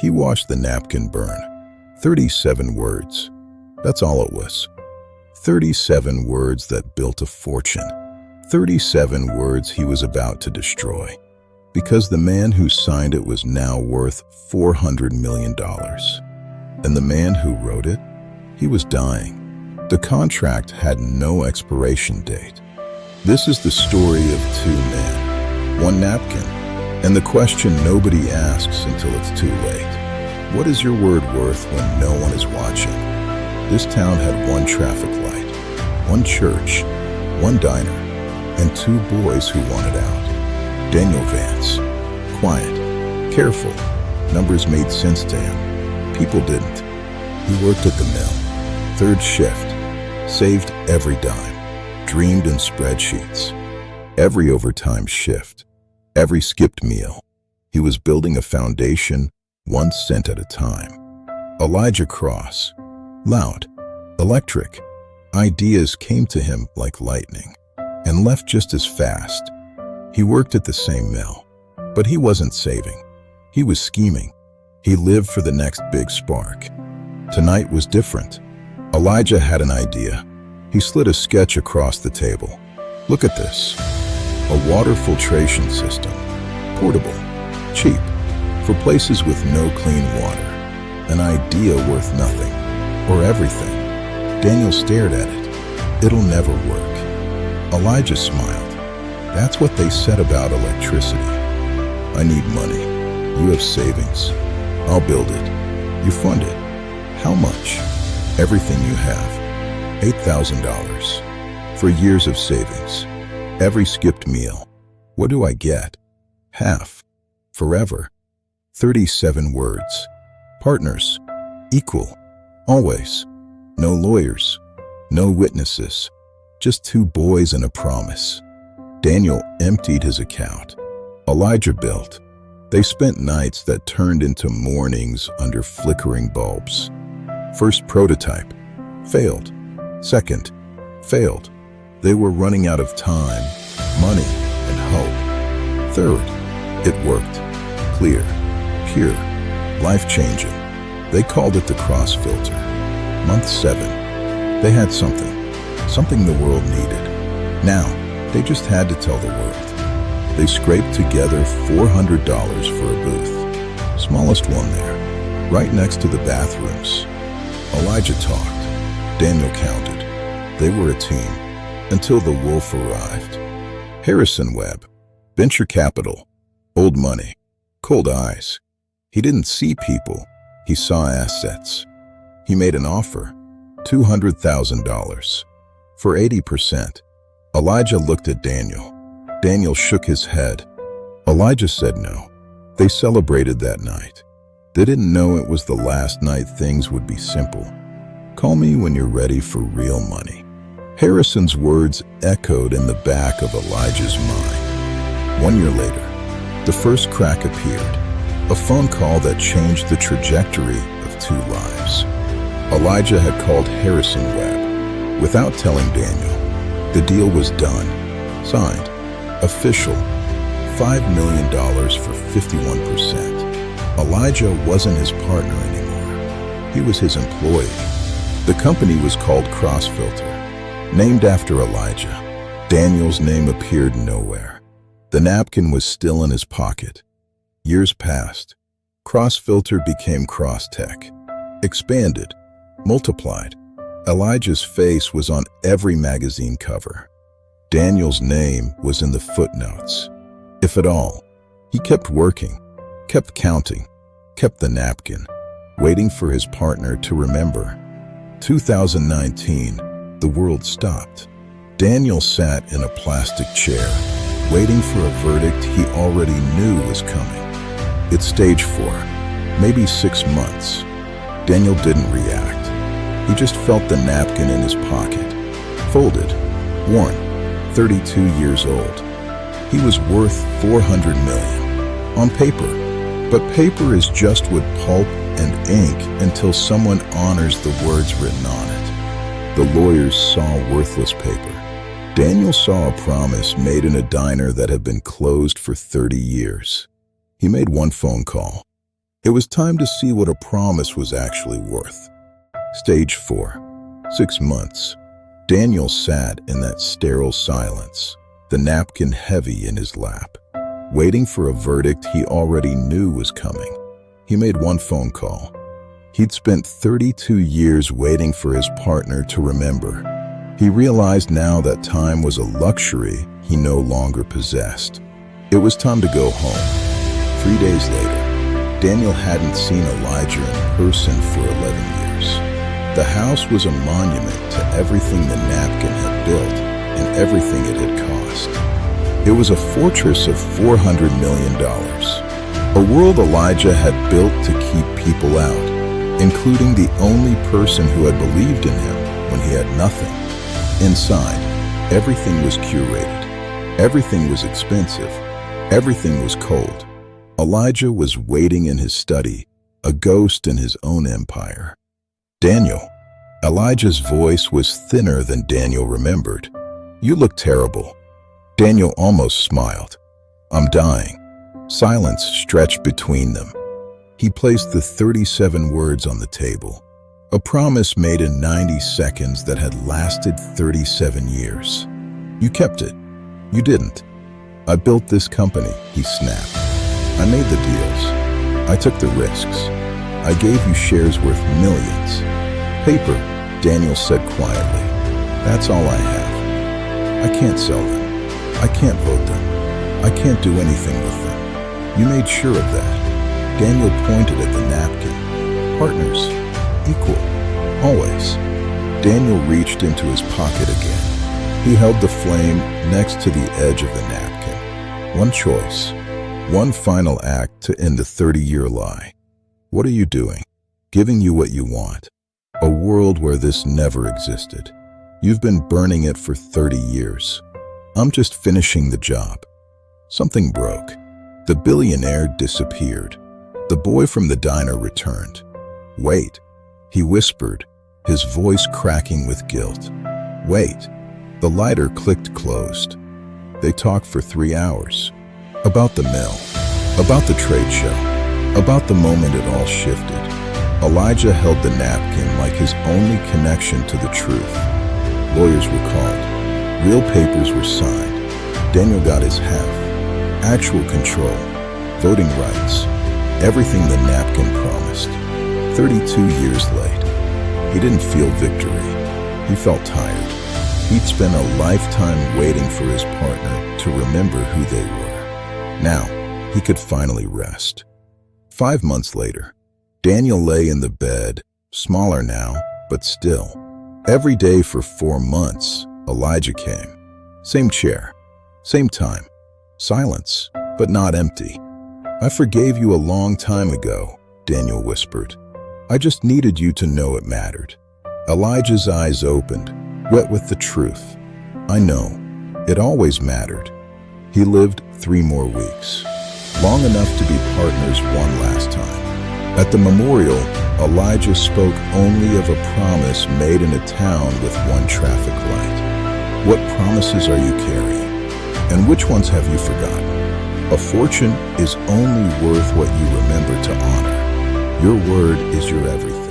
He watched the napkin burn. 37 words. That's all it was. 37 words that built a fortune. 37 words he was about to destroy. Because the man who signed it was now worth $400 million. And the man who wrote it? He was dying. The contract had no expiration date. This is the story of two men, one napkin, and the question nobody asks until it's too late. What is your word worth when no one is watching? This town had one traffic light, one church, one diner, and two boys who wanted out. Daniel Vance, quiet, careful. Numbers made sense to him. People didn't. He worked at the mill, third shift, saved every dime, dreamed in spreadsheets. Every overtime shift, every skipped meal. He was building a foundation 1 cent at a time. Elijah Cross, loud, electric. Ideas came to him like lightning and left just as fast. He worked at the same mill, but he wasn't saving. He was scheming. He lived for the next big spark. Tonight was different. Elijah had an idea. He slid a sketch across the table. Look at this. A water filtration system. Portable. Cheap. For places with no clean water. An idea worth nothing. Or everything. Daniel stared at it. It'll never work. Elijah smiled. That's what they said about electricity. I need money. You have savings. I'll build it. You fund it. How much? Everything you have. $8,000. For years of savings. Every skipped meal. What do I get? Half. Forever. 37 words. Partners. Equal. Always. No lawyers. No witnesses. Just two boys and a promise. Daniel emptied his account. Elijah built. They spent nights that turned into mornings under flickering bulbs. First prototype. Failed. Second. Failed. They were running out of time, money, and hope. Third. It worked. Clear. Pure. Life-changing. They called it the cross filter. Month 7. They had something. Something the world needed. Now, they just had to tell the world. They scraped together $400 for a booth. Smallest one there. Right next to the bathrooms. Elijah talked. Daniel counted. They were a team. Until the wolf arrived. Harrison Webb. Venture capital. Old money. Cold eyes. He didn't see people. He saw assets. He made an offer. $200,000. For 80%. Elijah looked at Daniel. Daniel shook his head. Elijah said no. They celebrated that night. They didn't know it was the last night things would be simple. Call me when you're ready for real money. Harrison's words echoed in the back of Elijah's mind. 1 year later, the first crack appeared. A phone call that changed the trajectory of two lives. Elijah had called Harrison Webb. Without telling Daniel, the deal was done. Signed. Official. $5 million for 51%. Elijah wasn't his partner anymore. He was his employee. The company was called CrossFilter, named after Elijah. Daniel's name appeared nowhere. The napkin was still in his pocket. Years passed. CrossFilter became CrossTech. Expanded. Multiplied. Elijah's face was on every magazine cover. Daniel's name was in the footnotes. If at all, he kept working, kept counting, kept the napkin, waiting for his partner to remember. 2019, the world stopped. Daniel sat in a plastic chair, waiting for a verdict he already knew was coming. It's stage 4, maybe 6 months. Daniel didn't react. He just felt the napkin in his pocket. Folded, worn, 32 years old. He was worth $400 million. On paper. But paper is just what pulp and ink until someone honors the words written on it. The lawyers saw worthless paper. Daniel saw a promise made in a diner that had been closed for 30 years. He made one phone call. It was time to see what a promise was actually worth. Stage 4. 6 months. Daniel sat in that sterile silence, the napkin heavy in his lap, waiting for a verdict he already knew was coming. He made one phone call. He'd spent 32 years waiting for his partner to remember. He realized now that time was a luxury he no longer possessed. It was time to go home. 3 days later, Daniel hadn't seen Elijah in person for 11 years. The house was a monument to everything the napkin had built and everything it had cost. It was a fortress of $400 million, a world Elijah had built to keep people out, including the only person who had believed in him when he had nothing. Inside, everything was curated. Everything was expensive. Everything was cold. Elijah was waiting in his study, a ghost in his own empire. Daniel. Elijah's voice was thinner than Daniel remembered. You look terrible. Daniel almost smiled. I'm dying. Silence stretched between them. He placed the 37 words on the table. A promise made in 90 seconds that had lasted 37 years. You kept it. You didn't. I built this company, he snapped. I made the deals. I took the risks. I gave you shares worth millions. Paper, Daniel said quietly. That's all I have. I can't sell them. I can't vote them. I can't do anything with them. You made sure of that. Daniel pointed at the napkin. Partners. Equal. Always. Daniel reached into his pocket again. He held the flame next to the edge of the napkin. One choice. One final act to end the 30-year lie. What are you doing? Giving you what you want. A world where this never existed. You've been burning it for 30 years. I'm just finishing the job. Something broke. The billionaire disappeared. The boy from the diner returned. Wait, he whispered, his voice cracking with guilt. Wait. The lighter clicked closed. They talked for 3 hours. About the mill. About the trade show. About the moment it all shifted. Elijah held the napkin like his only connection to the truth. Lawyers were called. Real papers were signed. Daniel got his half. Actual control. Voting rights. Everything the napkin promised. 32 years late. He didn't feel victory. He felt tired. He'd spent a lifetime waiting for his partner to remember who they were. Now, he could finally rest. 5 months later, Daniel lay in the bed, smaller now, but still. Every day for 4 months, Elijah came. Same chair, same time. Silence, but not empty. I forgave you a long time ago, Daniel whispered. I just needed you to know it mattered. Elijah's eyes opened, wet with the truth. I know, it always mattered. He lived 3 more weeks, long enough to be partners one last time. At the memorial, Elijah spoke only of a promise made in a town with 1 traffic light. What promises are you carrying? And which ones have you forgotten? A fortune is only worth what you remember to honor. Your word is your everything.